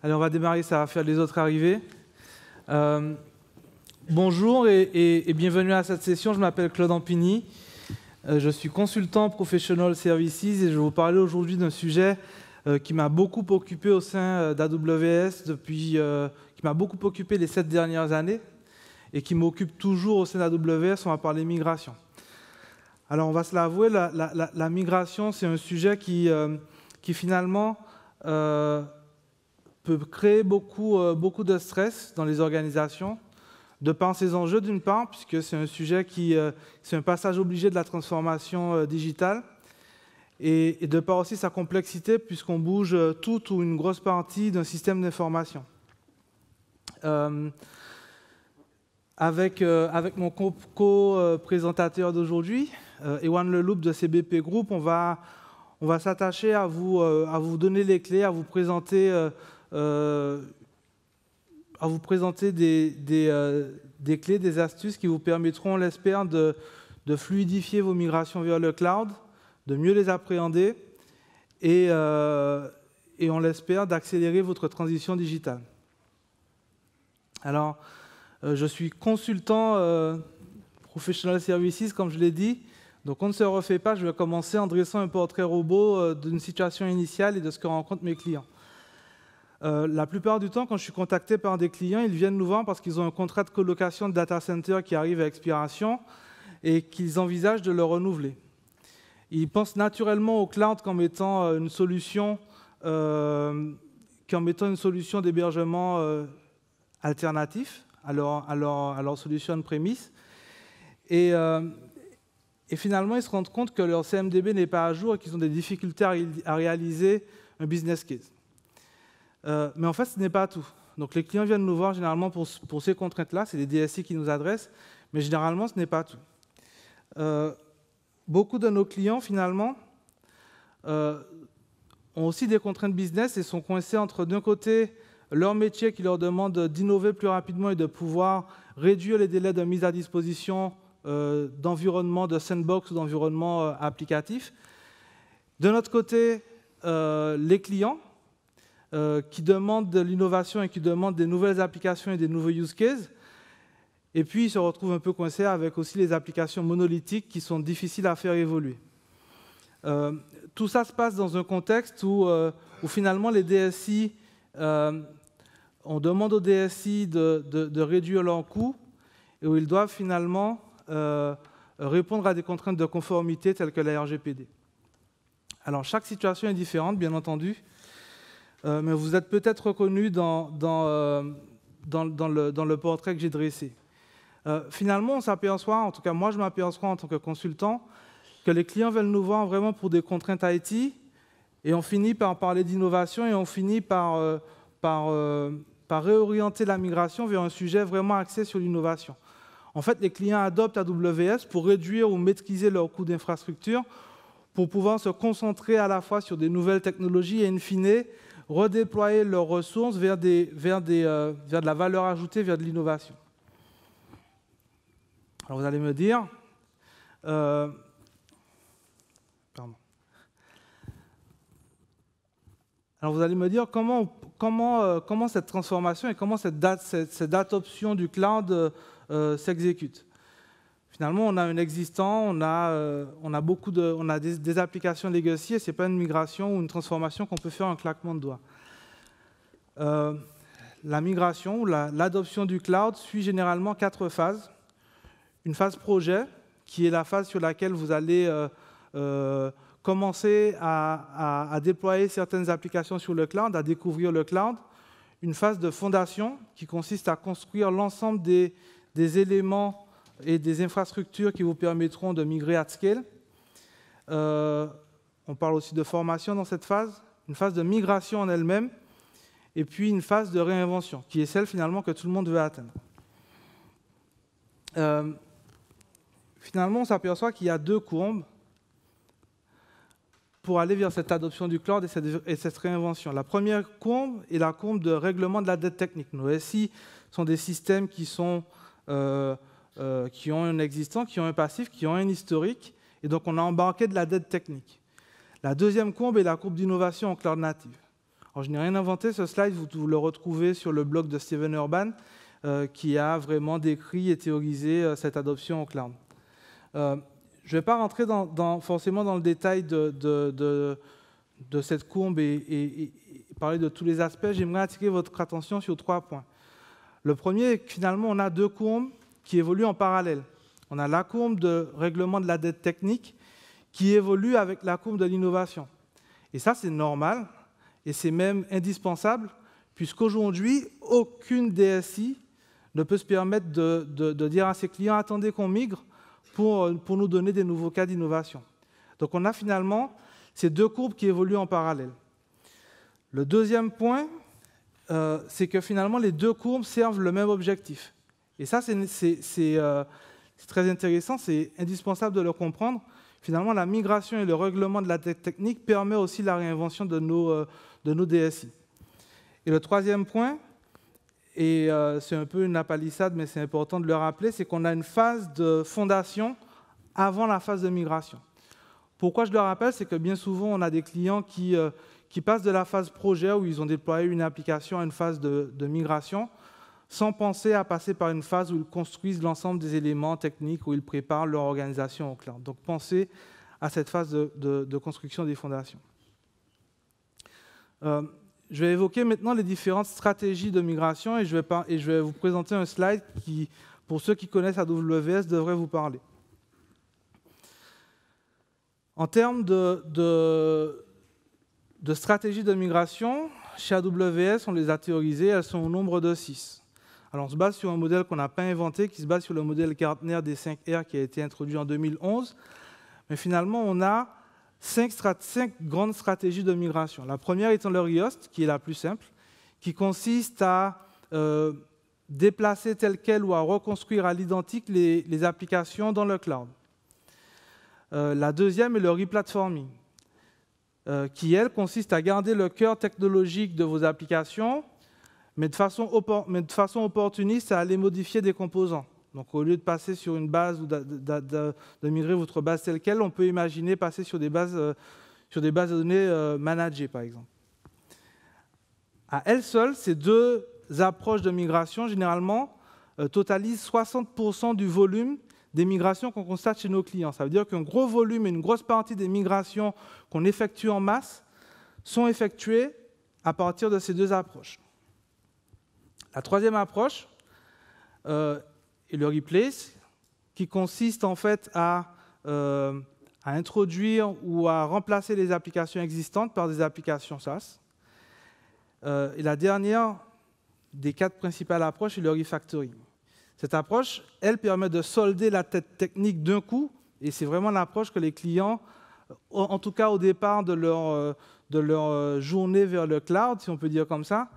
Allez, on va démarrer, ça va faire les autres arrivées. Bonjour et bienvenue à cette session. Je m'appelle Claude Ampigny. Je suis consultant Professional Services et je vais vous parler aujourd'hui d'un sujet qui m'a beaucoup occupé au sein d'AWS qui m'a beaucoup occupé les 7 dernières années et qui m'occupe toujours au sein d'AWS. On va parler migration. Alors, on va se l'avouer, la migration, c'est un sujet qui finalement peut créer beaucoup de stress dans les organisations, de par ses enjeux d'une part, puisque c'est un sujet c'est un passage obligé de la transformation digitale, et de par aussi sa complexité, puisqu'on bouge toute ou une grosse partie d'un système d'information. Avec mon co-présentateur d'aujourd'hui, Ewan Leloup de CBP Group, on va s'attacher à vous donner les clés, à vous présenter des clés, des astuces qui vous permettront, on l'espère, de fluidifier vos migrations vers le cloud, de mieux les appréhender et on l'espère, d'accélérer votre transition digitale. Alors, je suis consultant Professional Services, comme je l'ai dit. Donc, on ne se refait pas. Je vais commencer en dressant un portrait robot d'une situation initiale et de ce que rencontrent mes clients. La plupart du temps, quand je suis contacté par des clients, ils viennent nous voir parce qu'ils ont un contrat de colocation de data center qui arrive à expiration et qu'ils envisagent de le renouveler. Ils pensent naturellement au cloud comme étant une solution d'hébergement alternatif à leur solution on-premise. Et finalement, ils se rendent compte que leur CMDB n'est pas à jour et qu'ils ont des difficultés à réaliser un business case. Mais en fait, ce n'est pas tout. Donc, les clients viennent nous voir généralement pour ces contraintes-là. C'est les DSI qui nous adressent, mais généralement, ce n'est pas tout. Beaucoup de nos clients, finalement, ont aussi des contraintes business et sont coincés entre, d'un côté, leur métier qui leur demande d'innover plus rapidement et de pouvoir réduire les délais de mise à disposition d'environnements de sandbox ou d'environnements applicatifs. De notre côté, les clients qui demandent de l'innovation et qui demandent des nouvelles applications et des nouveaux use cases. Et puis, ils se retrouvent un peu coincés avec aussi les applications monolithiques qui sont difficiles à faire évoluer. Tout ça se passe dans un contexte où finalement, les DSI, on demande aux DSI de réduire leurs coûts et où ils doivent finalement répondre à des contraintes de conformité telles que la RGPD. Alors, chaque situation est différente, bien entendu. Mais vous êtes peut-être reconnu dans le portrait que j'ai dressé. Finalement, on s'aperçoit, en tout cas moi je m'aperçois en tant que consultant, que les clients veulent nous voir vraiment pour des contraintes IT, et on finit par parler d'innovation et on finit par réorienter la migration vers un sujet vraiment axé sur l'innovation. En fait, les clients adoptent AWS pour réduire ou maîtriser leurs coûts d'infrastructure, pour pouvoir se concentrer à la fois sur des nouvelles technologies et, in fine, redéployer leurs ressources vers de la valeur ajoutée, vers de l'innovation. Alors vous allez me dire, Alors vous allez me dire comment cette transformation et comment cette adoption du cloud s'exécute. Finalement, on a un existant, on a des applications legacy et ce n'est pas une migration ou une transformation qu'on peut faire en claquement de doigts. La migration ou l'adoption du cloud suit généralement 4 phases. Une phase projet, qui est la phase sur laquelle vous allez commencer à déployer certaines applications sur le cloud, à découvrir le cloud. Une phase de fondation, qui consiste à construire l'ensemble des éléments et des infrastructures qui vous permettront de migrer at scale. On parle aussi de formation dans cette phase, une phase de migration en elle-même, et puis une phase de réinvention, qui est celle finalement que tout le monde veut atteindre. Finalement, on s'aperçoit qu'il y a 2 courbes pour aller vers cette adoption du cloud et cette réinvention. La première courbe est la courbe de règlement de la dette technique. Nos SI sont des systèmes qui ont un existant, qui ont un passif, qui ont un historique, et donc on a embarqué de la dette technique. La deuxième courbe est la courbe d'innovation en cloud native. Alors, je n'ai rien inventé, ce slide, vous le retrouvez sur le blog de Steven Urban, qui a vraiment décrit et théorisé cette adoption au cloud. Je ne vais pas rentrer forcément dans le détail de cette courbe et parler de tous les aspects. J'aimerais attirer votre attention sur 3 points. Le premier est que finalement, on a 2 courbes qui évoluent en parallèle. On a la courbe de règlement de la dette technique qui évolue avec la courbe de l'innovation. Et ça, c'est normal et c'est même indispensable, puisqu'aujourd'hui, aucune DSI ne peut se permettre de dire à ses clients « attendez qu'on migre » pour nous donner des nouveaux cas d'innovation. Donc on a finalement ces 2 courbes qui évoluent en parallèle. Le deuxième point, c'est que finalement les 2 courbes servent le même objectif. Et ça, c'est très intéressant, c'est indispensable de le comprendre. Finalement, la migration et le règlement de la dette technique permet aussi la réinvention de nos DSI. Et le troisième point, et c'est un peu une apalissade, mais c'est important de le rappeler, c'est qu'on a une phase de fondation avant la phase de migration. Pourquoi je le rappelle? C'est que bien souvent, on a des clients qui passent de la phase projet, où ils ont déployé une application, à une phase de migration, sans penser à passer par une phase où ils construisent l'ensemble des éléments techniques, où ils préparent leur organisation au cloud. Donc, pensez à cette phase de construction des fondations. Je vais évoquer maintenant les différentes stratégies de migration et je vais vous présenter un slide qui, pour ceux qui connaissent AWS, devrait vous parler. En termes de stratégies de migration, chez AWS, on les a théorisées, elles sont au nombre de 6. Alors, on se base sur un modèle qu'on n'a pas inventé, qui se base sur le modèle Gartner des 5 R qui a été introduit en 2011. Mais finalement, on a 5 grandes stratégies de migration. La première étant le rehost, qui est la plus simple, qui consiste à déplacer tel quel ou à reconstruire à l'identique les applications dans le cloud. La deuxième est le replatforming, qui, elle, consiste à garder le cœur technologique de vos applications, mais de façon opportuniste à aller modifier des composants. Donc, au lieu de passer sur une base ou de migrer votre base telle quelle, on peut imaginer passer sur des bases de données managées, par exemple. À elles seules, ces 2 approches de migration, généralement, totalisent 60% du volume des migrations qu'on constate chez nos clients. Ça veut dire qu'un gros volume et une grosse partie des migrations qu'on effectue en masse sont effectuées à partir de ces 2 approches. La troisième approche est le replace, qui consiste en fait à introduire ou à remplacer les applications existantes par des applications SaaS. Et la dernière des 4 principales approches est le refactoring. Cette approche, elle permet de solder la dette technique d'un coup, et c'est vraiment l'approche que les clients, en tout cas au départ de leur journée vers le cloud, si on peut dire comme ça,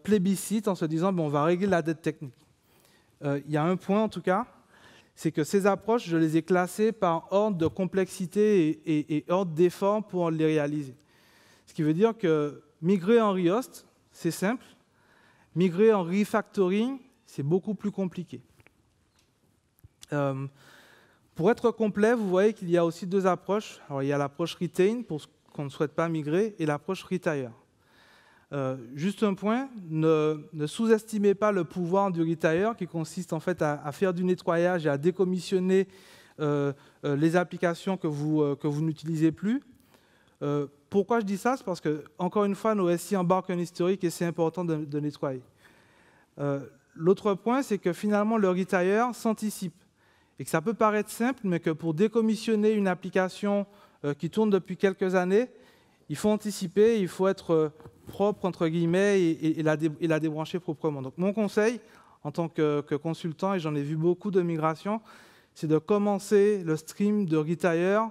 plébiscite en se disant on va régler la dette technique. Il y a un point en tout cas, c'est que ces approches, je les ai classées par ordre de complexité et ordre d'effort pour les réaliser. Ce qui veut dire que migrer en rehost, c'est simple. Migrer en refactoring, c'est beaucoup plus compliqué. Pour être complet, vous voyez qu'il y a aussi 2 approches. Alors, il y a l'approche retain, pour ce qu'on ne souhaite pas migrer, et l'approche retire. Juste un point, ne sous-estimez pas le pouvoir du retire qui consiste en fait à faire du nettoyage et à décommissionner les applications que vous n'utilisez plus. Pourquoi je dis ça? C'est parce que, encore une fois, nos SI embarquent un historique et c'est important de nettoyer. L'autre point, c'est que finalement, le retire s'anticipe et que ça peut paraître simple, mais que pour décommissionner une application qui tourne depuis quelques années, il faut anticiper, il faut être propre, entre guillemets, et la débrancher proprement. Donc, mon conseil, en tant que consultant, et j'en ai vu beaucoup de migrations, c'est de commencer le stream de retire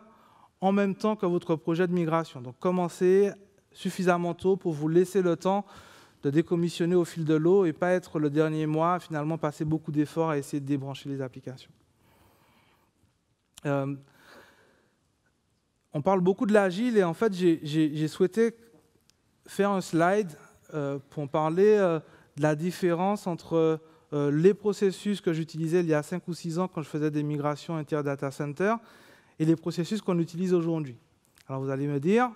en même temps que votre projet de migration. Donc, commencez suffisamment tôt pour vous laisser le temps de décommissionner au fil de l'eau et pas être le dernier mois à finalement passer beaucoup d'efforts à essayer de débrancher les applications. On parle beaucoup de l'agile et en fait, j'ai souhaité faire un slide pour parler de la différence entre les processus que j'utilisais il y a 5 ou 6 ans quand je faisais des migrations inter-data center et les processus qu'on utilise aujourd'hui. Alors vous allez me dire,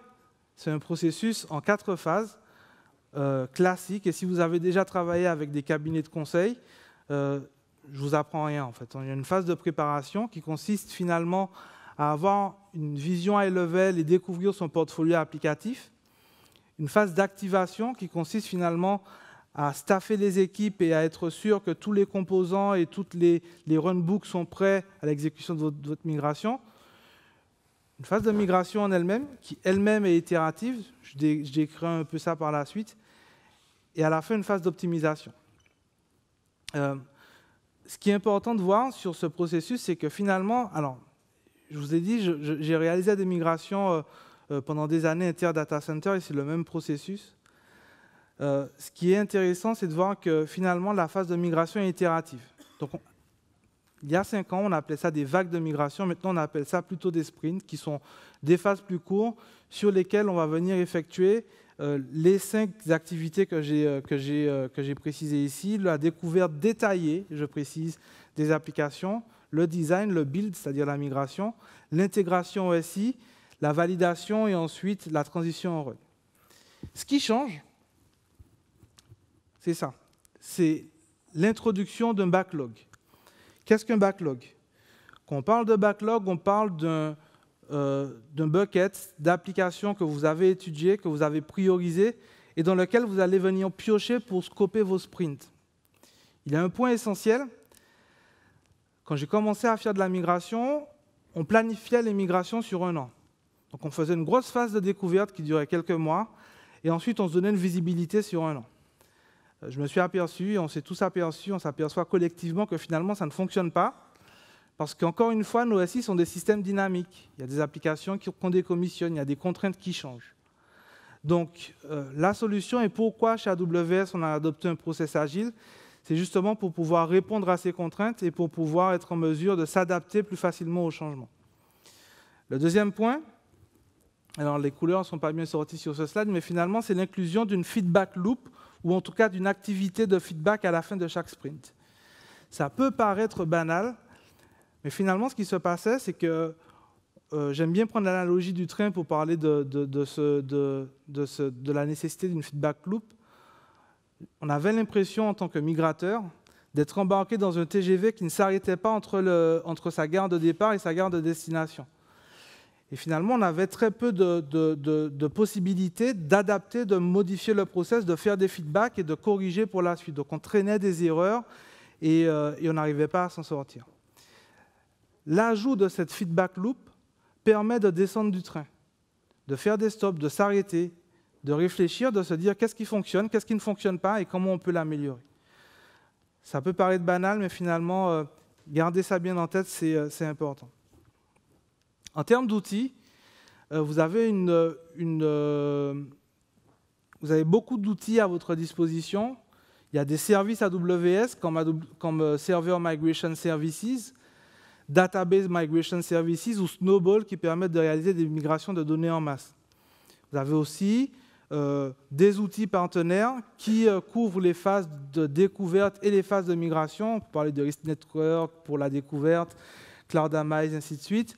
c'est un processus en 4 phases. classique. Et si vous avez déjà travaillé avec des cabinets de conseil, je vous apprends rien en fait. Il y a une phase de préparation qui consiste finalement à avoir une vision high level et découvrir son portfolio applicatif. Une phase d'activation qui consiste finalement à staffer les équipes et à être sûr que tous les composants et toutes les runbooks sont prêts à l'exécution de votre migration. Une phase de migration en elle-même, qui elle-même est itérative, je décris un peu ça par la suite, et à la fin une phase d'optimisation. Ce qui est important de voir sur ce processus, c'est que finalement, alors, je vous ai dit, j'ai réalisé des migrations pendant des années inter-data center, et c'est le même processus. Ce qui est intéressant, c'est de voir que finalement, la phase de migration est itérative. Donc, il y a 5 ans, on appelait ça des vagues de migration. Maintenant, on appelle ça plutôt des sprints, qui sont des phases plus courtes sur lesquelles on va venir effectuer les 5 activités que j'ai précisées ici. La découverte détaillée, je précise, des applications, le design, le build, c'est-à-dire la migration, l'intégration OSI, la validation et ensuite la transition en run. Ce qui change, c'est ça, c'est l'introduction d'un backlog. Qu'est-ce qu'un backlog? Quand on parle de backlog, on parle d'un bucket d'applications que vous avez étudiées, que vous avez priorisées et dans lequel vous allez venir piocher pour scoper vos sprints. Il y a un point essentiel. Quand j'ai commencé à faire de la migration, on planifiait les migrations sur 1 an. Donc on faisait une grosse phase de découverte qui durait quelques mois et ensuite on se donnait une visibilité sur 1 an. Je me suis aperçu, et on s'est tous aperçus, on s'aperçoit collectivement que finalement ça ne fonctionne pas parce qu'encore une fois, nos SI sont des systèmes dynamiques. Il y a des applications qu'on décommissionne, il y a des contraintes qui changent. Donc la solution, et pourquoi chez AWS on a adopté un process agile, c'est justement pour pouvoir répondre à ces contraintes et pour pouvoir être en mesure de s'adapter plus facilement aux changements. Le deuxième point, alors les couleurs ne sont pas bien sorties sur ce slide, mais finalement c'est l'inclusion d'une feedback loop ou en tout cas d'une activité de feedback à la fin de chaque sprint. Ça peut paraître banal, mais finalement ce qui se passait, c'est que j'aime bien prendre l'analogie du train pour parler de la nécessité d'une feedback loop. On avait l'impression en tant que migrateur d'être embarqué dans un TGV qui ne s'arrêtait pas entre sa gare de départ et sa gare de destination. Et finalement, on avait très peu de possibilités d'adapter, de modifier le process, de faire des feedbacks et de corriger pour la suite. Donc on traînait des erreurs et on n'arrivait pas à s'en sortir. L'ajout de cette feedback loop permet de descendre du train, de faire des stops, de s'arrêter, de réfléchir, de se dire qu'est-ce qui fonctionne, qu'est-ce qui ne fonctionne pas et comment on peut l'améliorer. Ça peut paraître banal, mais finalement, garder ça bien en tête, c'est important. En termes d'outils, vous avez beaucoup d'outils à votre disposition. Il y a des services AWS comme Server Migration Services, Database Migration Services ou Snowball qui permettent de réaliser des migrations de données en masse. Vous avez aussi des outils partenaires qui couvrent les phases de découverte et les phases de migration. On peut parler de Risk Network pour la découverte, CloudAmize, ainsi de suite.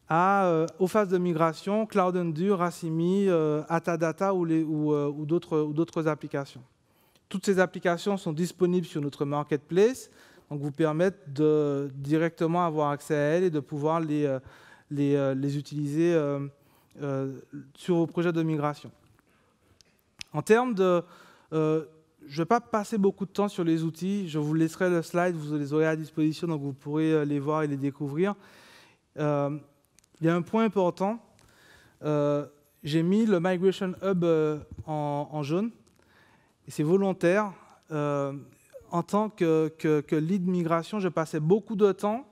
Aux phases de migration, CloudEndure, Racimi, Atadata ou d'autres applications. Toutes ces applications sont disponibles sur notre marketplace, donc vous permettent de directement avoir accès à elles et de pouvoir les utiliser sur vos projets de migration. En termes de... je ne vais pas passer beaucoup de temps sur les outils, je vous laisserai le slide, vous les aurez à disposition, donc vous pourrez les voir et les découvrir. Il y a un point important, j'ai mis le Migration Hub en jaune, et c'est volontaire. En tant que lead migration, je passais beaucoup de temps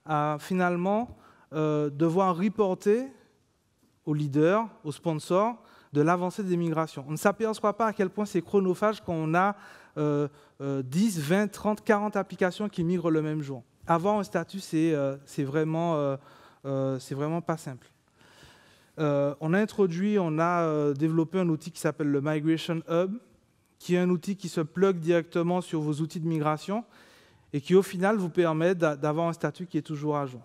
à finalement devoir reporter aux leaders, aux sponsors, de l'avancée des migrations. On ne s'aperçoit pas à quel point c'est chronophage quand on a 10, 20, 30, 40 applications qui migrent le même jour. Avoir un statut, c'est vraiment pas simple. On a développé un outil qui s'appelle le Migration Hub, qui est un outil qui se plug directement sur vos outils de migration et qui, au final, vous permet d'avoir un statut qui est toujours à jour.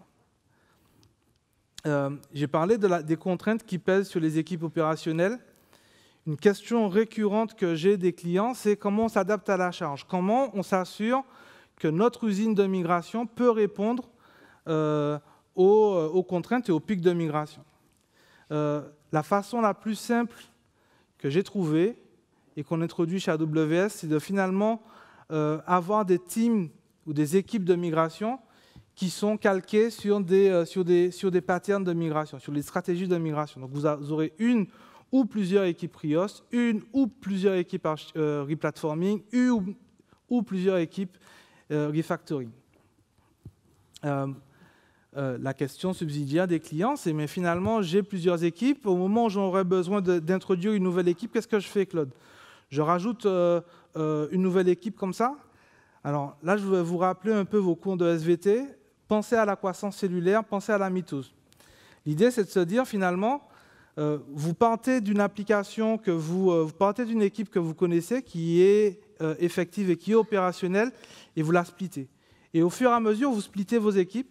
J'ai parlé des contraintes qui pèsent sur les équipes opérationnelles. une question récurrente que j'ai des clients, c'est comment on s'adapte à la charge, comment on s'assure que notre usine de migration peut répondre aux contraintes et aux pics de migration. La façon la plus simple que j'ai trouvée et qu'on introduit chez AWS, c'est de finalement avoir des teams ou des équipes de migration qui sont calquées sur des patterns de migration, sur les stratégies de migration. Donc vous aurez une ou plusieurs équipes RIOS, une ou plusieurs équipes replatforming, une ou plusieurs équipes refactoring. La question subsidiaire des clients, c'est mais finalement, j'ai plusieurs équipes. Au moment où j'aurais besoin d'introduire une nouvelle équipe, qu'est-ce que je fais, Claude? Je rajoute une nouvelle équipe comme ça? Alors là, je vais vous rappeler un peu vos cours de SVT. Pensez à la croissance cellulaire, pensez à la mitose. L'idée, c'est de se dire, finalement, vous partez d'une application, vous partez d'une équipe que vous connaissez, qui est effective et qui est opérationnelle, et vous la splittez. Et au fur et à mesure, vous splittez vos équipes,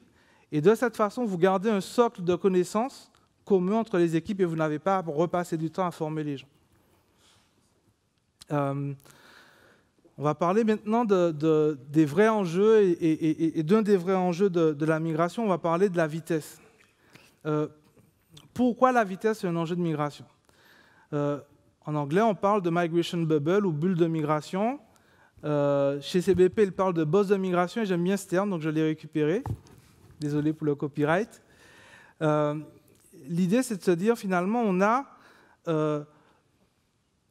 et de cette façon, vous gardez un socle de connaissances commun entre les équipes, et vous n'avez pas à repasser du temps à former les gens. On va parler maintenant des vrais enjeux, et d'un des vrais enjeux de la migration, on va parler de la vitesse. Pourquoi la vitesse est un enjeu de migration? En anglais, on parle de migration bubble ou bulle de migration. Chez CBP, ils parlent de boss de migration, et j'aime bien ce terme, donc je l'ai récupéré. Désolé pour le copyright. L'idée, c'est de se dire, finalement,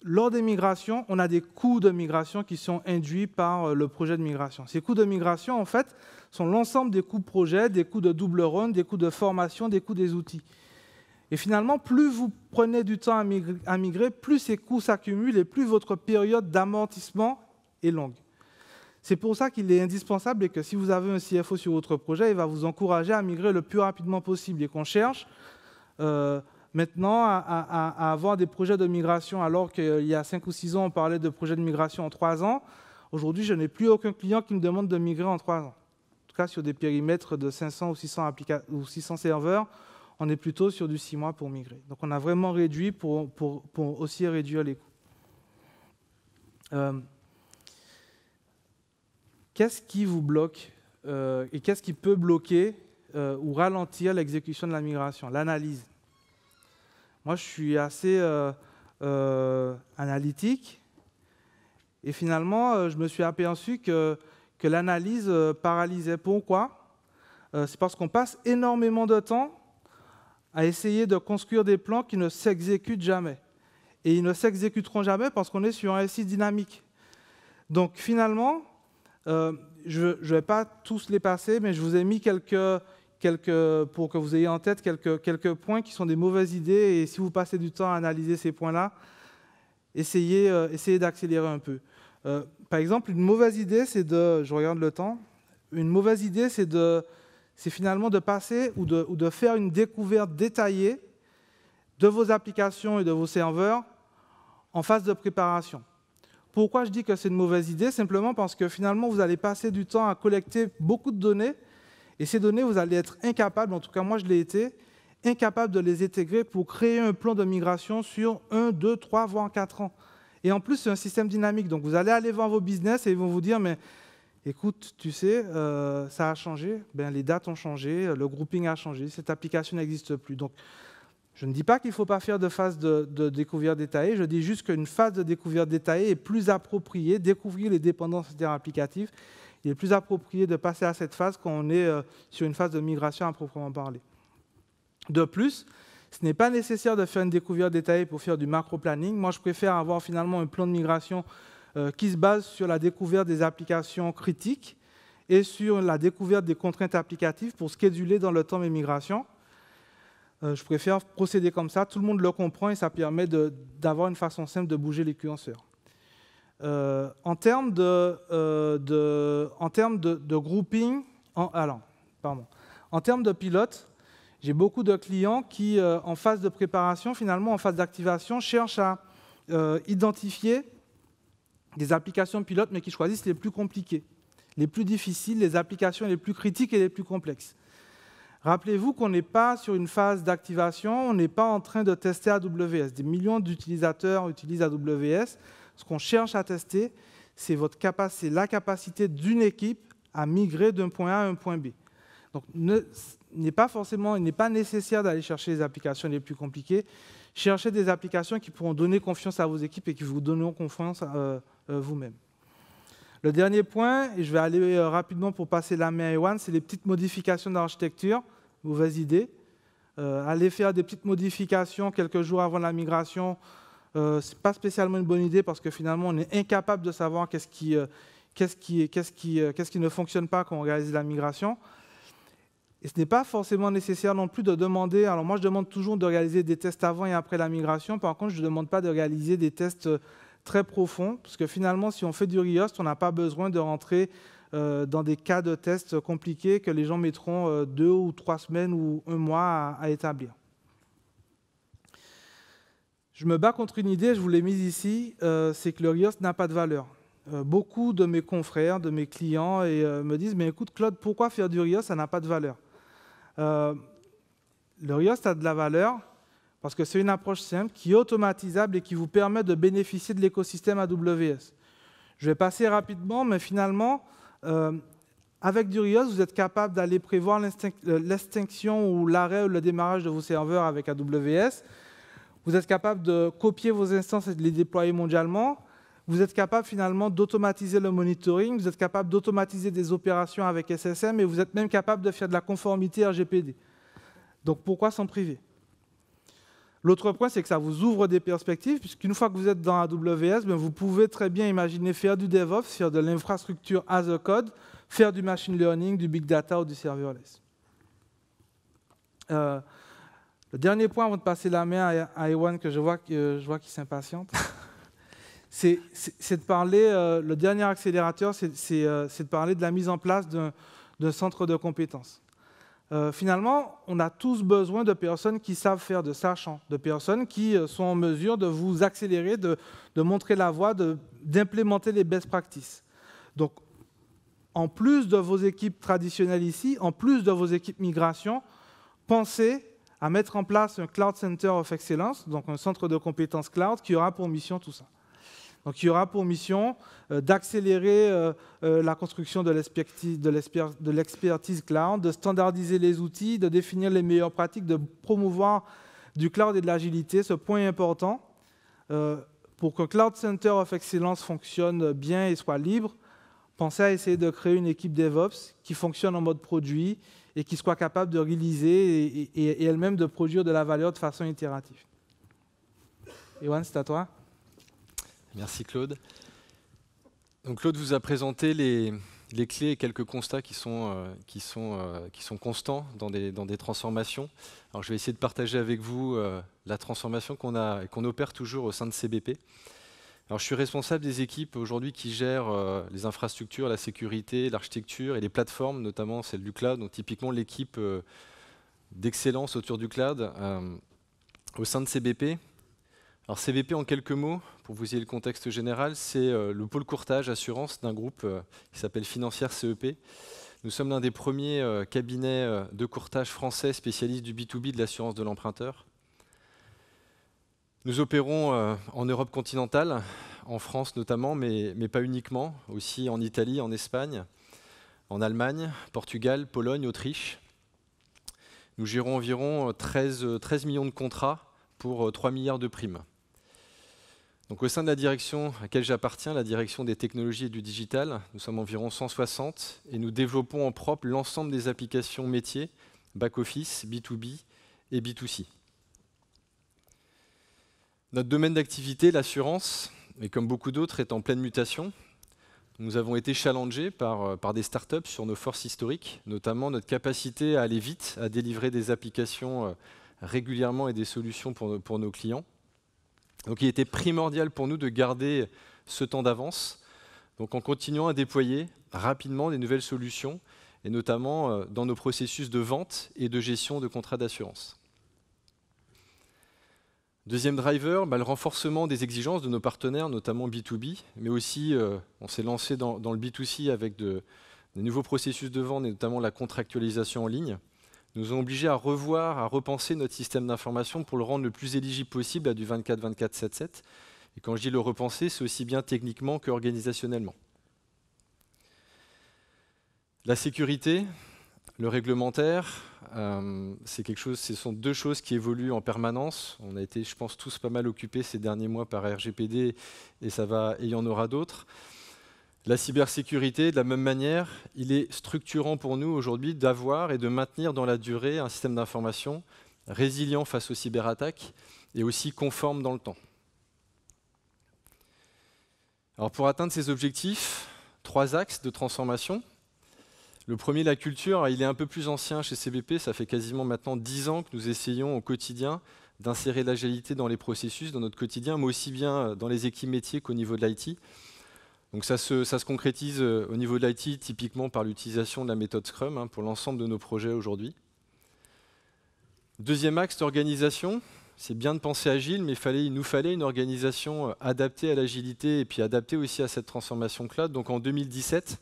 lors des migrations, on a des coûts de migration qui sont induits par le projet de migration. Ces coûts de migration, en fait, sont l'ensemble des coûts projet, des coûts de double run, des coûts de formation, des coûts des outils. Et finalement, plus vous prenez du temps à migrer, plus ces coûts s'accumulent et plus votre période d'amortissement est longue. C'est pour ça qu'il est indispensable et que si vous avez un CFO sur votre projet, il va vous encourager à migrer le plus rapidement possible et qu'on cherche maintenant à avoir des projets de migration, alors qu'il y a 5 ou 6 ans, on parlait de projets de migration en 3 ans. Aujourd'hui, je n'ai plus aucun client qui me demande de migrer en 3 ans. En tout cas, sur des périmètres de 500 ou 600 serveurs, on est plutôt sur du 6 mois pour migrer. Donc, on a vraiment réduit pour aussi réduire les coûts. Qu'est-ce qui vous bloque et qu'est-ce qui peut bloquer ou ralentir l'exécution de la migration? L'analyse. Moi, je suis assez analytique et finalement, je me suis aperçu que l'analyse paralysait. Pourquoi? C'est parce qu'on passe énormément de temps à essayer de construire des plans qui ne s'exécutent jamais. Et ils ne s'exécuteront jamais parce qu'on est sur un SI dynamique. Donc finalement, je ne vais pas tous les passer, mais je vous ai mis pour que vous ayez en tête quelques points qui sont des mauvaises idées. Et si vous passez du temps à analyser ces points-là, essayez d'accélérer un peu. Par exemple, une mauvaise idée, c'est je regarde le temps, une mauvaise idée, c'est finalement de passer ou de faire une découverte détaillée de vos applications et de vos serveurs en phase de préparation. Pourquoi je dis que c'est une mauvaise idée? Simplement parce que finalement, vous allez passer du temps à collecter beaucoup de données, et ces données, vous allez être incapable, en tout cas moi je l'ai été, incapable de les intégrer pour créer un plan de migration sur 1, 2, 3, voire 4 ans. Et en plus, c'est un système dynamique, donc vous allez aller voir vos business et ils vont vous dire, mais écoute, tu sais, ça a changé, les dates ont changé, le grouping a changé, cette application n'existe plus. Donc, je ne dis pas qu'il ne faut pas faire de phase de découverte détaillée, je dis juste qu'une phase de découverte détaillée est plus appropriée, découvrir les dépendances applicatives, il est plus approprié de passer à cette phase quand on est sur une phase de migration à proprement parler. De plus, ce n'est pas nécessaire de faire une découverte détaillée pour faire du macro-planning. Moi, je préfère avoir finalement un plan de migration qui se base sur la découverte des applications critiques et sur la découverte des contraintes applicatives pour scheduler dans le temps mes migrations. Je préfère procéder comme ça, tout le monde le comprend et ça permet d'avoir une façon simple de bouger les curseurs. En termes de grouping, en termes de pilote, j'ai beaucoup de clients qui, en phase de préparation, finalement, en phase d'activation, cherchent à identifier des applications pilotes, mais qui choisissent les plus compliquées, les plus difficiles, les applications les plus critiques et les plus complexes. Rappelez-vous qu'on n'est pas sur une phase d'activation, on n'est pas en train de tester AWS. Des millions d'utilisateurs utilisent AWS. Ce qu'on cherche à tester, c'est la capacité d'une équipe à migrer d'un point A à un point B. Donc, il n'est pas nécessaire d'aller chercher les applications les plus compliquées. Cherchez des applications qui pourront donner confiance à vos équipes et qui vous donneront confiance vous-même. Le dernier point, et je vais aller rapidement pour passer la main à Ewan, c'est les petites modifications d'architecture. Mauvaise idée. Aller faire des petites modifications quelques jours avant la migration, ce n'est pas spécialement une bonne idée parce que finalement, on est incapable de savoir qu'est-ce qui ne fonctionne pas quand on réalise la migration. Et ce n'est pas forcément nécessaire non plus de demander. Alors moi, je demande toujours de réaliser des tests avant et après la migration. Par contre, je ne demande pas de réaliser des tests très profonds, parce que finalement, si on fait du RIOST, on n'a pas besoin de rentrer dans des cas de tests compliqués que les gens mettront 2 ou 3 semaines ou 1 mois à établir. Je me bats contre une idée, je vous l'ai mise ici, c'est que le RIOST n'a pas de valeur. Beaucoup de mes confrères, de mes clients me disent « Mais écoute Claude, pourquoi faire du RIOST, ça n'a pas de valeur ?» Le RIOST a de la valeur parce que c'est une approche simple qui est automatisable et qui vous permet de bénéficier de l'écosystème AWS. Je vais passer rapidement, mais finalement, avec du RIOST, vous êtes capable d'aller prévoir l'extinction ou l'arrêt ou le démarrage de vos serveurs avec AWS. Vous êtes capable de copier vos instances et de les déployer mondialement. Vous êtes capable finalement d'automatiser le monitoring. Vous êtes capable d'automatiser des opérations avec SSM et vous êtes même capable de faire de la conformité RGPD. Donc pourquoi s'en priver? L'autre point, c'est que ça vous ouvre des perspectives, puisqu'une fois que vous êtes dans AWS, vous pouvez très bien imaginer faire du DevOps, faire de l'infrastructure as a code, faire du machine learning, du big data ou du serverless. Le dernier point, avant de passer la main à Ewan, que je vois qu'il s'impatiente, c'est de parler, le dernier accélérateur, c'est de parler de la mise en place d'un centre de compétences. Finalement, on a tous besoin de personnes qui savent faire de sachants, de personnes qui sont en mesure de vous accélérer, de montrer la voie, d'implémenter les best practices. Donc, en plus de vos équipes traditionnelles ici, en plus de vos équipes migration, pensez à mettre en place un Cloud Center of Excellence, donc un centre de compétences cloud qui aura pour mission tout ça. Donc, il y aura pour mission d'accélérer la construction de l'expertise cloud, de standardiser les outils, de définir les meilleures pratiques, de promouvoir du cloud et de l'agilité. Ce point est important. Pour que Cloud Center of Excellence fonctionne bien et soit libre, pensez à essayer de créer une équipe DevOps qui fonctionne en mode produit et qui soit capable de réaliser et elle-même de produire de la valeur de façon itérative. Ewan, c'est à toi. Merci Claude. Donc Claude vous a présenté les clés et quelques constats qui sont constants dans des transformations. Alors je vais essayer de partager avec vous la transformation qu'on opère toujours au sein de CBP. Alors je suis responsable des équipes aujourd'hui qui gèrent les infrastructures, la sécurité, l'architecture et les plateformes, notamment celle du cloud. Donc typiquement l'équipe d'excellence autour du cloud au sein de CBP. Alors CBP, en quelques mots, pour vous ayez le contexte général, c'est le pôle courtage assurance d'un groupe qui s'appelle Financière CEP. Nous sommes l'un des premiers cabinets de courtage français spécialistes du B2B de l'assurance de l'emprunteur. Nous opérons en Europe continentale, en France notamment, mais pas uniquement, aussi en Italie, en Espagne, en Allemagne, Portugal, Pologne, Autriche. Nous gérons environ 13 millions de contrats pour 3 milliards de primes. Donc, au sein de la direction à laquelle j'appartiens, la direction des technologies et du digital, nous sommes environ 160 et nous développons en propre l'ensemble des applications métiers, back-office, B2B et B2C. Notre domaine d'activité, l'assurance, mais comme beaucoup d'autres, est en pleine mutation. Nous avons été challengés par des startups sur nos forces historiques, notamment notre capacité à aller vite, à délivrer des applications régulièrement et des solutions pour nos clients. Donc il était primordial pour nous de garder ce temps d'avance, donc en continuant à déployer rapidement des nouvelles solutions, et notamment dans nos processus de vente et de gestion de contrats d'assurance. Deuxième driver, le renforcement des exigences de nos partenaires, notamment B2B, mais aussi on s'est lancé dans le B2C avec des nouveaux processus de vente et notamment la contractualisation en ligne. nous ont obligés à revoir, à repenser notre système d'information pour le rendre le plus éligible possible à du 24-24-7-7. Et quand je dis le repenser, c'est aussi bien techniquement qu'organisationnellement. La sécurité, le réglementaire, ce sont deux choses qui évoluent en permanence. On a été, je pense, tous pas mal occupés ces derniers mois par RGPD et il y en aura d'autres. La cybersécurité, de la même manière, il est structurant pour nous aujourd'hui d'avoir et de maintenir dans la durée un système d'information résilient face aux cyberattaques et aussi conforme dans le temps. Alors pour atteindre ces objectifs, 3 axes de transformation. Le premier, la culture, il est un peu plus ancien chez CBP, ça fait quasiment maintenant 10 ans que nous essayons au quotidien d'insérer l'agilité dans les processus, dans notre quotidien, mais aussi bien dans les équipes métiers qu'au niveau de l'IT. Donc ça se concrétise au niveau de l'IT, typiquement par l'utilisation de la méthode Scrum pour l'ensemble de nos projets aujourd'hui. Deuxième axe d'organisation, c'est bien de penser agile, mais il nous fallait une organisation adaptée à l'agilité et puis adaptée aussi à cette transformation cloud. Donc en 2017,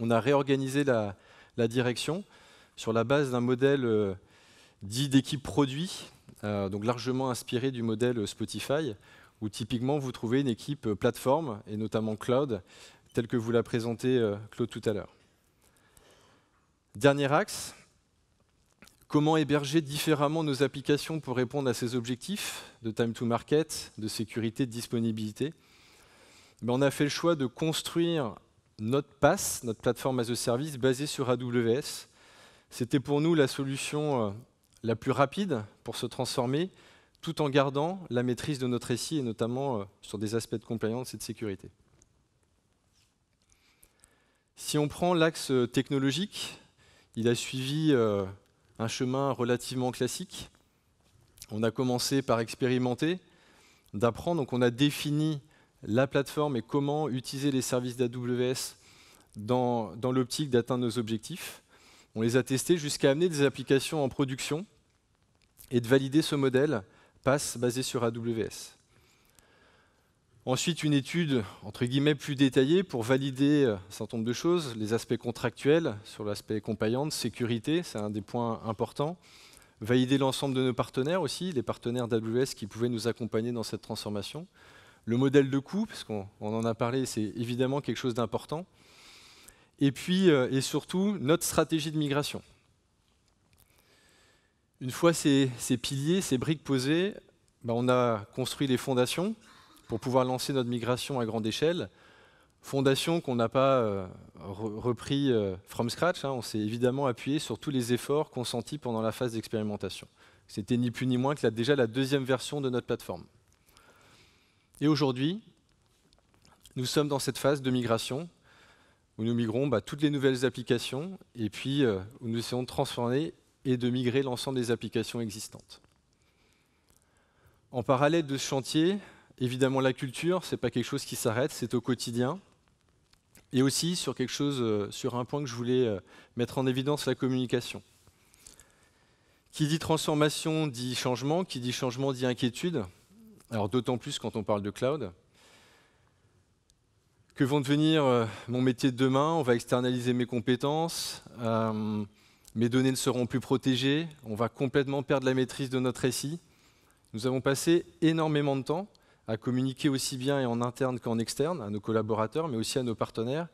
on a réorganisé la direction sur la base d'un modèle dit d'équipe produit, donc largement inspiré du modèle Spotify, où typiquement vous trouvez une équipe plateforme, et notamment cloud, telle que vous l'a présenté Claude tout à l'heure. Dernier axe, comment héberger différemment nos applications pour répondre à ces objectifs de time to market, de sécurité, de disponibilité. On a fait le choix de construire notre PaaS, notre plateforme as a service, basée sur AWS. C'était pour nous la solution la plus rapide pour se transformer, tout en gardant la maîtrise de notre SI, et notamment sur des aspects de compliance et de sécurité. Si on prend l'axe technologique, il a suivi un chemin relativement classique. On a commencé par expérimenter, d'apprendre, donc on a défini la plateforme et comment utiliser les services d'AWS dans l'optique d'atteindre nos objectifs. On les a testés jusqu'à amener des applications en production et de valider ce modèle PaaS basé sur AWS. Ensuite, une étude entre guillemets plus détaillée pour valider un certain nombre de choses, les aspects contractuels, sur l'aspect compliance, sécurité, c'est un des points importants. Valider l'ensemble de nos partenaires aussi, les partenaires d'AWS qui pouvaient nous accompagner dans cette transformation. Le modèle de coût, parce qu'on en a parlé, c'est évidemment quelque chose d'important. Et puis, et surtout, notre stratégie de migration. Une fois ces piliers, ces briques posées, on a construit les fondations pour pouvoir lancer notre migration à grande échelle. Fondations qu'on n'a pas repris from scratch, on s'est évidemment appuyé sur tous les efforts consentis pendant la phase d'expérimentation. C'était ni plus ni moins que déjà la deuxième version de notre plateforme. Et aujourd'hui, nous sommes dans cette phase de migration où nous migrons toutes les nouvelles applications et puis où nous essayons de transformer et de migrer l'ensemble des applications existantes. En parallèle de ce chantier, évidemment la culture, ce n'est pas quelque chose qui s'arrête, c'est au quotidien. Et aussi sur sur un point que je voulais mettre en évidence, la communication. Qui dit transformation dit changement, qui dit changement dit inquiétude. Alors d'autant plus quand on parle de cloud. Que vont devenir mon métier de demain? On va externaliser mes compétences, mes données ne seront plus protégées, on va complètement perdre la maîtrise de notre SI. Nous avons passé énormément de temps à communiquer aussi bien et en interne qu'en externe, à nos collaborateurs, mais aussi à nos partenaires,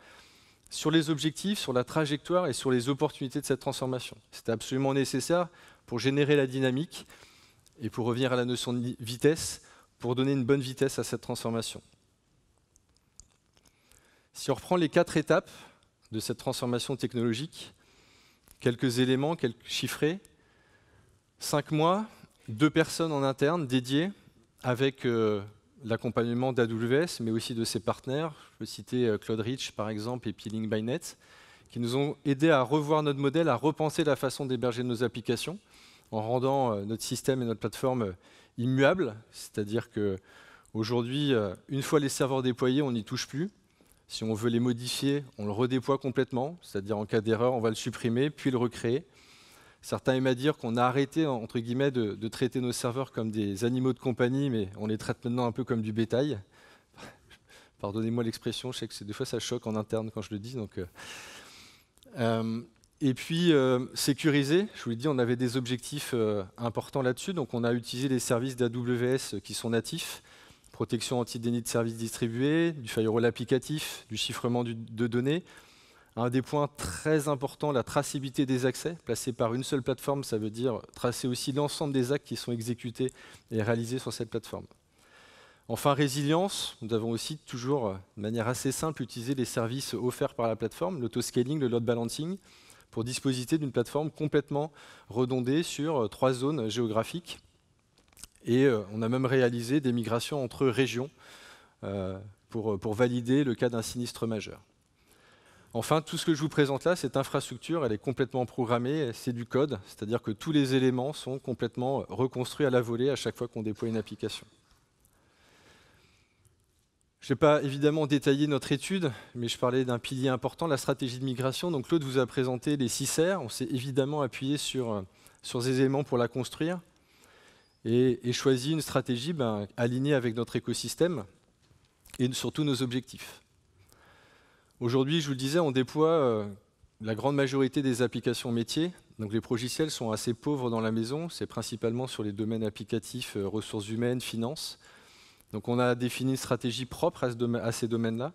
sur les objectifs, sur la trajectoire et sur les opportunités de cette transformation. C'était absolument nécessaire pour générer la dynamique et pour revenir à la notion de vitesse, pour donner une bonne vitesse à cette transformation. Si on reprend les 4 étapes de cette transformation technologique, quelques éléments, quelques chiffrés, 5 mois, 2 personnes en interne dédiées avec l'accompagnement d'AWS, mais aussi de ses partenaires. Je peux citer Cloud Reach par exemple et Peeling by Net, qui nous ont aidés à revoir notre modèle, à repenser la façon d'héberger nos applications, en rendant notre système et notre plateforme immuables. C'est-à-dire qu'aujourd'hui, une fois les serveurs déployés, on n'y touche plus. Si on veut les modifier, on le redéploie complètement, c'est-à-dire en cas d'erreur, on va le supprimer, puis le recréer. Certains aiment à dire qu'on a arrêté, entre guillemets, de traiter nos serveurs comme des animaux de compagnie, mais on les traite maintenant un peu comme du bétail. Pardonnez-moi l'expression, je sais que des fois ça choque en interne quand je le dis. Et puis, sécuriser, je vous l'ai dit, on avait des objectifs importants là-dessus. Donc, on a utilisé les services d'AWS qui sont natifs, protection anti-déni de services distribués, du firewall applicatif, du chiffrement de données. Un des points très importants, la traçabilité des accès, placés par une seule plateforme, ça veut dire tracer aussi l'ensemble des actes qui sont exécutés et réalisés sur cette plateforme. Enfin, résilience, nous avons aussi toujours, de manière assez simple, utilisé les services offerts par la plateforme, l'autoscaling, le load balancing, pour disposer d'une plateforme complètement redondée sur 3 zones géographiques. Et on a même réalisé des migrations entre régions pour valider le cas d'un sinistre majeur. Enfin, tout ce que je vous présente là, cette infrastructure, elle est complètement programmée, c'est du code, c'est-à-dire que tous les éléments sont complètement reconstruits à la volée à chaque fois qu'on déploie une application. Je ne vais pas évidemment détailler notre étude, mais je parlais d'un pilier important, la stratégie de migration. Donc Claude vous a présenté les 6 R. On s'est évidemment appuyé sur ces éléments pour la construire et choisi une stratégie alignée avec notre écosystème et surtout nos objectifs. Aujourd'hui, je vous le disais, on déploie la grande majorité des applications métiers. Donc les logiciels sont assez pauvres dans la maison. C'est principalement sur les domaines applicatifs, ressources humaines, finances. Donc on a défini une stratégie propre à ces domaines-là,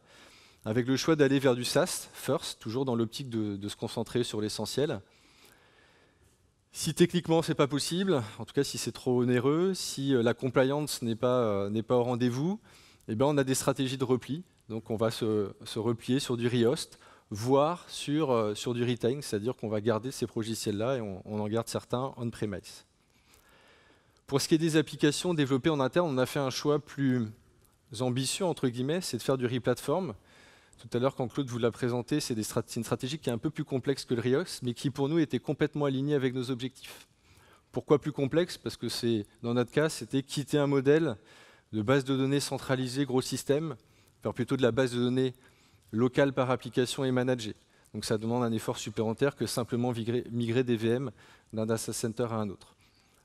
avec le choix d'aller vers du SaaS, first, toujours dans l'optique de se concentrer sur l'essentiel. Si techniquement ce n'est pas possible, en tout cas si c'est trop onéreux, si la compliance n'est pas au rendez-vous, eh bien, on a des stratégies de repli. Donc on va se replier sur du rehost, voire sur du retain, c'est-à-dire qu'on va garder ces logiciels-là et on en garde certains on-premise. Pour ce qui est des applications développées en interne, on a fait un choix plus ambitieux, entre guillemets, c'est de faire du replatform. Tout à l'heure, quand Claude vous l'a présenté, c'est une stratégie qui est un peu plus complexe que le rehost, mais qui pour nous était complètement alignée avec nos objectifs. Pourquoi plus complexe? Parce que dans notre cas, c'était quitter un modèle de base de données centralisée, gros système, faire plutôt de la base de données locale par application et managée. Donc ça demande un effort supplémentaire que simplement migrer des VM d'un data center à un autre.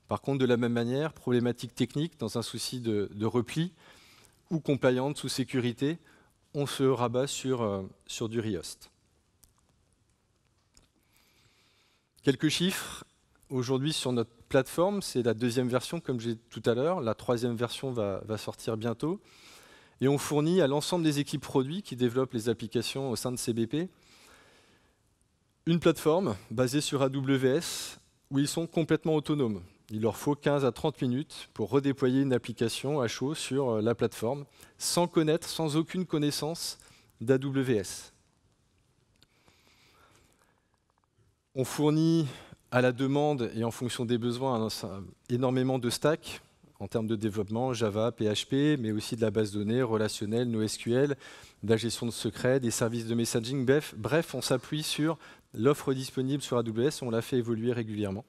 Par contre, de la même manière, problématique technique, dans un souci de repli ou compliance ou sécurité, on se rabat sur du rehost. Quelques chiffres. Aujourd'hui, sur notre plateforme, c'est la 2e version, comme j'ai dit tout à l'heure. La 3e version va sortir bientôt. Et on fournit à l'ensemble des équipes produits qui développent les applications au sein de CBP une plateforme basée sur AWS où ils sont complètement autonomes. Il leur faut 15 à 30 minutes pour redéployer une application à chaud sur la plateforme, sans aucune connaissance d'AWS. On fournit à la demande et en fonction des besoins énormément de stacks en termes de développement, Java, PHP, mais aussi de la base de données, relationnelle, NoSQL, de la gestion de secrets, des services de messaging. Bref, on s'appuie sur l'offre disponible sur AWS, on la fait évoluer régulièrement.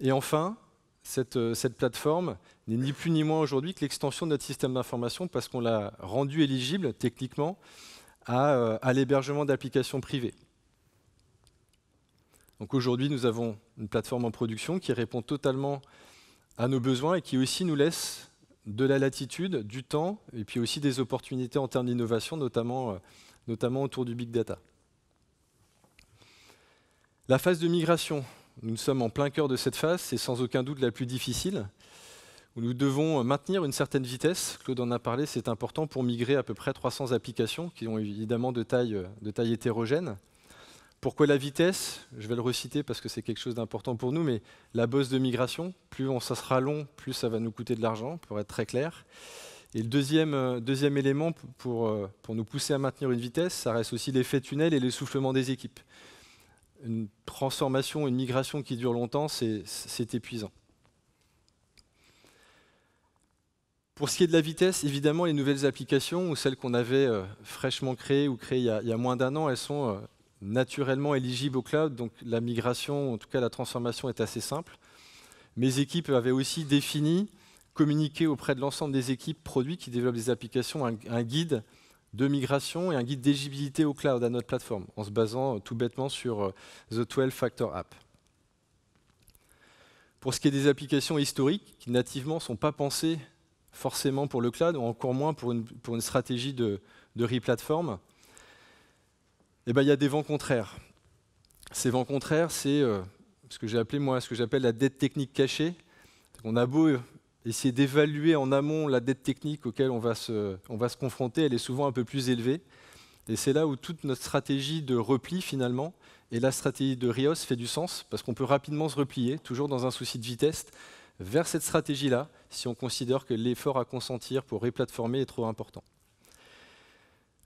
Et enfin, cette plateforme n'est ni plus ni moins aujourd'hui que l'extension de notre système d'information parce qu'on l'a rendue éligible techniquement à l'hébergement d'applications privées. Donc aujourd'hui, nous avons une plateforme en production qui répond totalement à nos besoins et qui aussi nous laisse de la latitude, du temps et puis aussi des opportunités en termes d'innovation, notamment autour du big data. La phase de migration. Nous sommes en plein cœur de cette phase, c'est sans aucun doute la plus difficile, où nous devons maintenir une certaine vitesse. Claude en a parlé, c'est important pour migrer à peu près 300 applications qui ont évidemment de taille hétérogène. Pourquoi la vitesse? Je vais le reciter parce que c'est quelque chose d'important pour nous, mais la bosse de migration, plus ça sera long, plus ça va nous coûter de l'argent, pour être très clair. Et le deuxième élément pour nous pousser à maintenir une vitesse, ça reste aussi l'effet tunnel et l'essoufflement des équipes. Une transformation, une migration qui dure longtemps, c'est épuisant. Pour ce qui est de la vitesse, évidemment, les nouvelles applications ou celles qu'on avait fraîchement créées ou créées il y a moins d'1 an, elles sont naturellement éligibles au cloud. Donc la migration, en tout cas la transformation est assez simple. Mes équipes avaient aussi défini, communiqué auprès de l'ensemble des équipes produits qui développent des applications, un guide de migration et un guide d'éligibilité au cloud à notre plateforme, en se basant tout bêtement sur The 12 Factor App. Pour ce qui est des applications historiques, qui nativement ne sont pas pensées forcément pour le cloud, ou encore moins pour une stratégie de replatform, eh ben, il y a des vents contraires. Ces vents contraires, c'est ce que j'ai appelé, moi, ce que j'appelle la dette technique cachée. On a beau essayer d'évaluer en amont la dette technique auquel on va se confronter, elle est souvent un peu plus élevée. Et c'est là où toute notre stratégie de repli, finalement, et la stratégie de RIOS fait du sens, parce qu'on peut rapidement se replier, toujours dans un souci de vitesse, vers cette stratégie-là, si on considère que l'effort à consentir pour replatformer est trop important.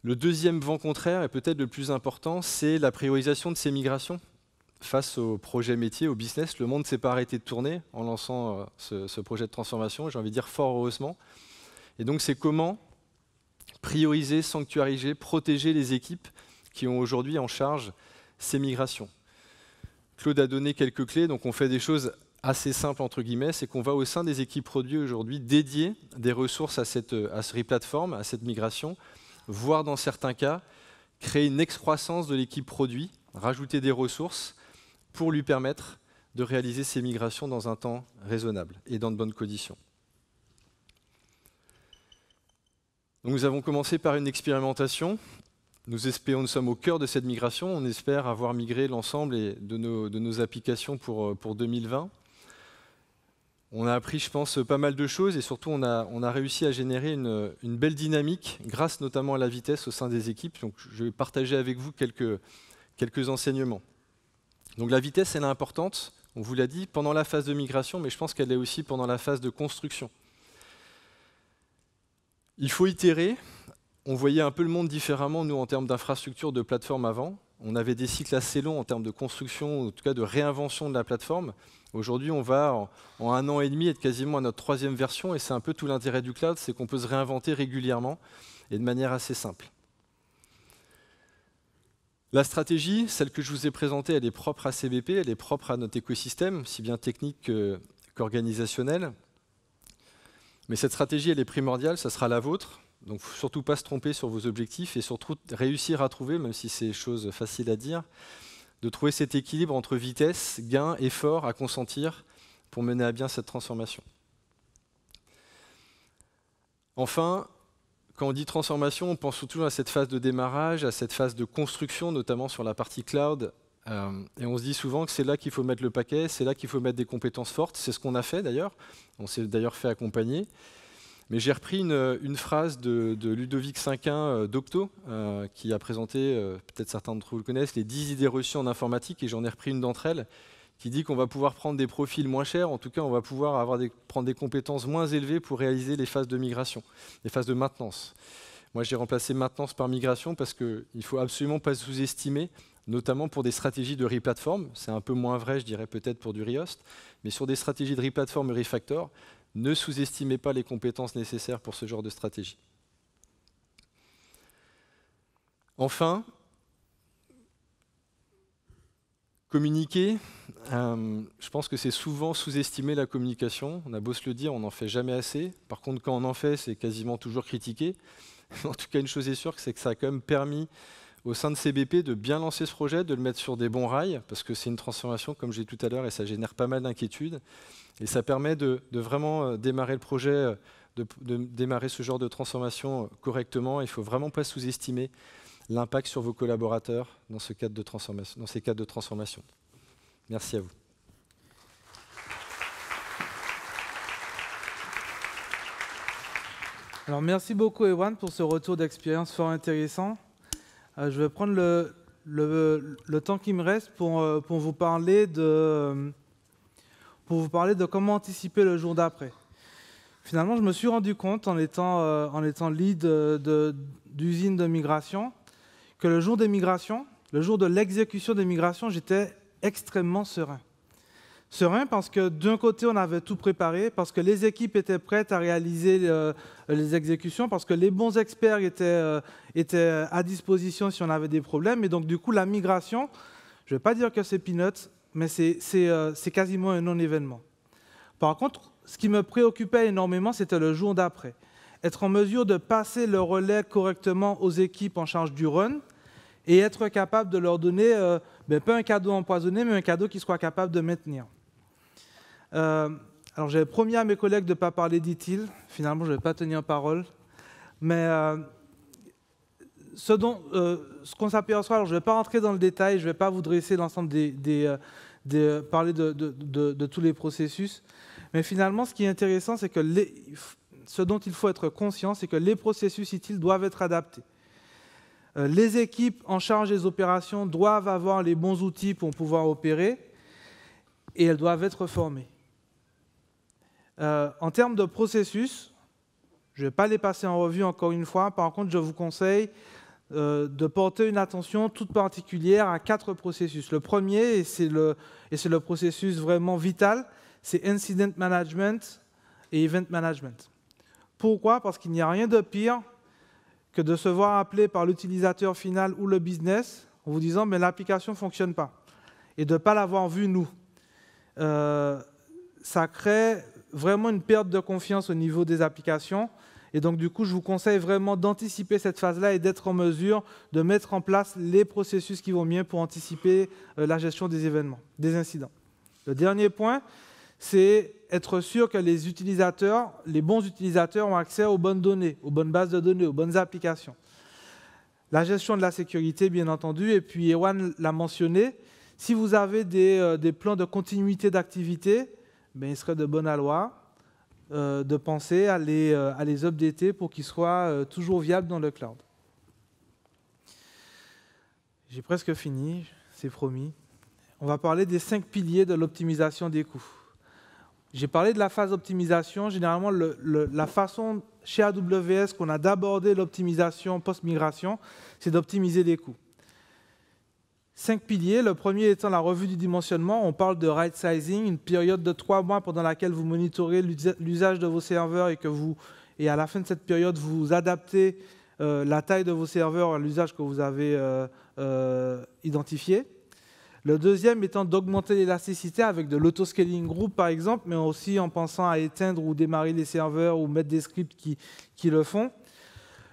Le deuxième vent contraire, et peut-être le plus important, c'est la priorisation de ces migrations. Face au projet métier, au business, le monde ne s'est pas arrêté de tourner en lançant ce projet de transformation, j'ai envie de dire fort heureusement. Et donc c'est comment prioriser, sanctuariser, protéger les équipes qui ont aujourd'hui en charge ces migrations. Claude a donné quelques clés, donc on fait des choses assez simples entre guillemets, c'est qu'on va au sein des équipes produits aujourd'hui dédier des ressources à ce replatform, à cette migration, voire dans certains cas, créer une excroissance de l'équipe produit, rajouter des ressources pour lui permettre de réaliser ces migrations dans un temps raisonnable et dans de bonnes conditions. Donc nous avons commencé par une expérimentation. Nous sommes au cœur de cette migration. On espère avoir migré l'ensemble de nos applications pour 2020. On a appris, je pense, pas mal de choses et surtout on a réussi à générer une belle dynamique grâce notamment à la vitesse au sein des équipes. Donc je vais partager avec vous quelques enseignements. Donc la vitesse, elle est importante, on vous l'a dit, pendant la phase de migration, mais je pense qu'elle est aussi pendant la phase de construction. Il faut itérer. On voyait un peu le monde différemment, nous, en termes d'infrastructure, de plateforme avant. On avait des cycles assez longs en termes de construction, en tout cas de réinvention de la plateforme. Aujourd'hui, on va, en 1 an et demi, être quasiment à notre 3e version, et c'est un peu tout l'intérêt du cloud, c'est qu'on peut se réinventer régulièrement et de manière assez simple. La stratégie, celle que je vous ai présentée, elle est propre à CBP, elle est propre à notre écosystème, si bien technique qu'organisationnel. Mais cette stratégie, elle est primordiale, ça sera la vôtre. Donc, faut surtout pas se tromper sur vos objectifs et surtout réussir à trouver, même si c'est chose facile à dire, de trouver cet équilibre entre vitesse, gain, effort à consentir pour mener à bien cette transformation. Enfin, quand on dit transformation, on pense surtout à cette phase de démarrage, à cette phase de construction, notamment sur la partie cloud. Et on se dit souvent que c'est là qu'il faut mettre le paquet, c'est là qu'il faut mettre des compétences fortes. C'est ce qu'on a fait d'ailleurs. On s'est d'ailleurs fait accompagner. Mais j'ai repris une phrase de Ludovic Cinquin d'Octo, qui a présenté, peut-être certains d'entre vous le connaissent, les 10 idées reçues en informatique, et j'en ai repris une d'entre elles, qui dit qu'on va pouvoir prendre des profils moins chers, en tout cas on va pouvoir prendre des compétences moins élevées pour réaliser les phases de migration, les phases de maintenance. Moi j'ai remplacé maintenance par migration parce qu'il ne faut absolument pas sous-estimer, notamment pour des stratégies de replatform, c'est un peu moins vrai je dirais peut-être pour du Riost, mais sur des stratégies de replatform et refactor, ne sous-estimez pas les compétences nécessaires pour ce genre de stratégie. Enfin, communiquer, je pense que c'est souvent sous-estimer la communication. On a beau se le dire, on n'en fait jamais assez. Par contre, quand on en fait, c'est quasiment toujours critiqué. En tout cas, une chose est sûre, c'est que ça a quand même permis au sein de CBP de bien lancer ce projet, de le mettre sur des bons rails, parce que c'est une transformation, comme j'ai dit tout à l'heure, et ça génère pas mal d'inquiétudes. Et ça permet de vraiment démarrer le projet, de démarrer ce genre de transformation correctement. Il ne faut vraiment pas sous-estimer l'impact sur vos collaborateurs dans ces cadres de transformation. Merci à vous. Alors, merci beaucoup, Ewan, pour ce retour d'expérience fort intéressant. Je vais prendre le temps qui me reste pour vous parler de comment anticiper le jour d'après. Finalement, je me suis rendu compte, en étant lead d'usine de migration, que le jour des migrations, le jour de l'exécution des migrations, j'étais extrêmement serein. Serein parce que d'un côté, on avait tout préparé, parce que les équipes étaient prêtes à réaliser les exécutions, parce que les bons experts étaient à disposition si on avait des problèmes. Et donc, du coup, la migration, je ne vais pas dire que c'est peanuts, mais c'est quasiment un non-événement. Par contre, ce qui me préoccupait énormément, c'était le jour d'après. Être en mesure de passer le relais correctement aux équipes en charge du run et être capable de leur donner, pas un cadeau empoisonné, mais un cadeau qu'ils soient capables de maintenir. Alors, j'avais promis à mes collègues de ne pas parler d'ITIL. Finalement, je ne vais pas tenir parole. Mais ce qu'on s'aperçoit, alors je ne vais pas rentrer dans le détail, je ne vais pas vous dresser l'ensemble parler de tous les processus, mais finalement, ce qui est intéressant, c'est que ce dont il faut être conscient, c'est que les processus utiles doivent être adaptés. Les équipes en charge des opérations doivent avoir les bons outils pour pouvoir opérer et elles doivent être formées. En termes de processus, je ne vais pas les passer en revue encore une fois, par contre, je vous conseille de porter une attention toute particulière à 4 processus. Le premier, et c'est le processus vraiment vital, c'est Incident Management et Event Management. Pourquoi ? Parce qu'il n'y a rien de pire que de se voir appelé par l'utilisateur final ou le business en vous disant « mais l'application ne fonctionne pas » et de ne pas l'avoir vu nous. Ça crée vraiment une perte de confiance au niveau des applications. Et donc, du coup, je vous conseille vraiment d'anticiper cette phase-là et d'être en mesure de mettre en place les processus qui vont bien pour anticiper la gestion des événements, des incidents. Le dernier point, c'est être sûr que les utilisateurs, les bons utilisateurs ont accès aux bonnes données, aux bonnes bases de données, aux bonnes applications. La gestion de la sécurité, bien entendu, et puis Ewan l'a mentionné, si vous avez des plans de continuité d'activité, il serait de bonne loi de penser à les updater pour qu'ils soient toujours viables dans le cloud. J'ai presque fini, c'est promis. On va parler des 5 piliers de l'optimisation des coûts. J'ai parlé de la phase d'optimisation. Généralement, la façon chez AWS qu'on a d'aborder l'optimisation post-migration, c'est d'optimiser les coûts. 5 piliers. Le premier étant la revue du dimensionnement. On parle de right sizing, une période de 3 mois pendant laquelle vous monitorez l'usage de vos serveurs et à la fin de cette période, vous adaptez la taille de vos serveurs à l'usage que vous avez identifié. Le deuxième étant d'augmenter l'élasticité avec de l'autoscaling group, par exemple, mais aussi en pensant à éteindre ou démarrer les serveurs ou mettre des scripts qui le font.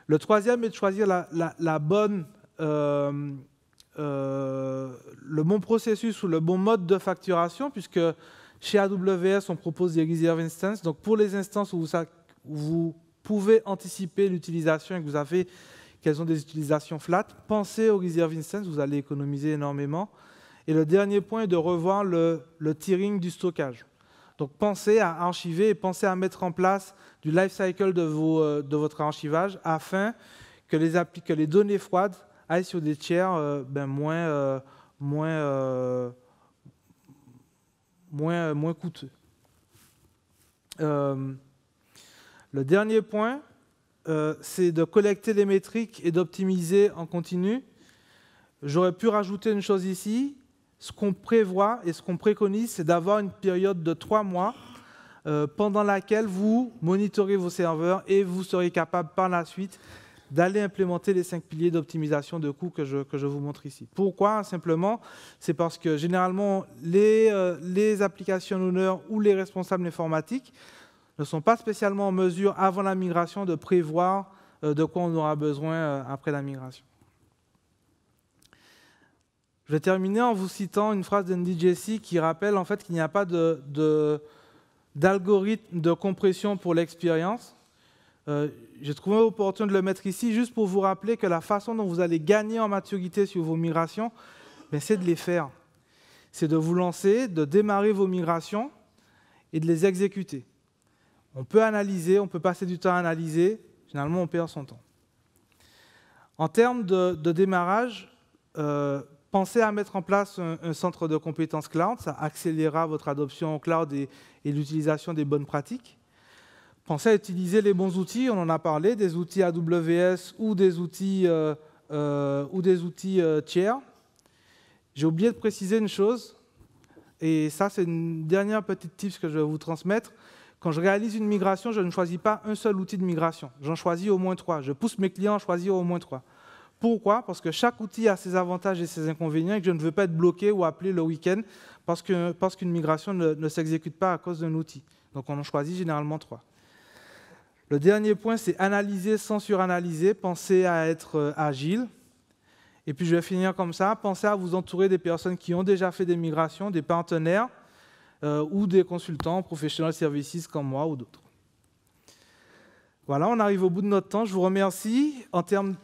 Le troisième est de choisir le bon processus ou le bon mode de facturation, puisque chez AWS, on propose des reserve instances. Donc, pour les instances où vous pouvez anticiper l'utilisation et que vous avez qu'elles ont des utilisations flat, pensez aux reserve instances, vous allez économiser énormément. Et le dernier point est de revoir le tiering du stockage. Donc, pensez à archiver et pensez à mettre en place du life cycle de votre archivage afin que les données froides aillent sur des tiers moins coûteux. Le dernier point, c'est de collecter les métriques et d'optimiser en continu. J'aurais pu rajouter une chose ici. Ce qu'on prévoit et ce qu'on préconise, c'est d'avoir une période de 3 mois pendant laquelle vous monitorez vos serveurs et vous serez capable par la suite d'aller implémenter les 5 piliers d'optimisation de coûts que je vous montre ici. Pourquoi ? Simplement, c'est parce que généralement, les application owners ou les responsables informatiques ne sont pas spécialement en mesure, avant la migration, de prévoir de quoi on aura besoin après la migration. Je vais terminer en vous citant une phrase d'Andy Jassy qui rappelle en fait qu'il n'y a pas d'algorithme de compression pour l'expérience. J'ai trouvé opportun de le mettre ici juste pour vous rappeler que la façon dont vous allez gagner en maturité sur vos migrations, c'est de les faire. C'est de vous lancer, de démarrer vos migrations et de les exécuter. On peut analyser, on peut passer du temps à analyser. Généralement, on perd son temps. En termes de démarrage, pensez à mettre en place un centre de compétences cloud. Ça accélérera votre adoption au cloud et l'utilisation des bonnes pratiques. Pensez à utiliser les bons outils. On en a parlé, des outils AWS ou des outils tiers. J'ai oublié de préciser une chose, et ça, c'est une dernière petite tips que je vais vous transmettre. Quand je réalise une migration, je ne choisis pas un seul outil de migration. J'en choisis au moins 3. Je pousse mes clients à choisir au moins 3. Pourquoi ? Parce que chaque outil a ses avantages et ses inconvénients et que je ne veux pas être bloqué ou appelé le week-end parce qu'une migration ne s'exécute pas à cause d'un outil. Donc, on en choisit généralement 3. Le dernier point, c'est analyser sans suranalyser. Pensez à être agile. Et puis, je vais finir comme ça. Pensez à vous entourer des personnes qui ont déjà fait des migrations, des partenaires ou des consultants, professional services comme moi ou d'autres. Voilà, on arrive au bout de notre temps. Je vous remercie. En termes...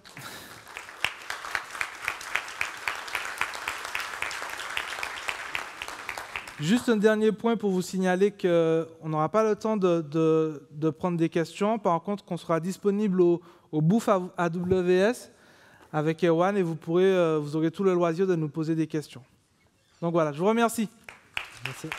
Juste un dernier point pour vous signaler qu'on n'aura pas le temps de prendre des questions. Par contre, qu'on sera disponible au booth AWS avec Erwan et vous aurez tout le loisir de nous poser des questions. Donc voilà, je vous remercie. Merci.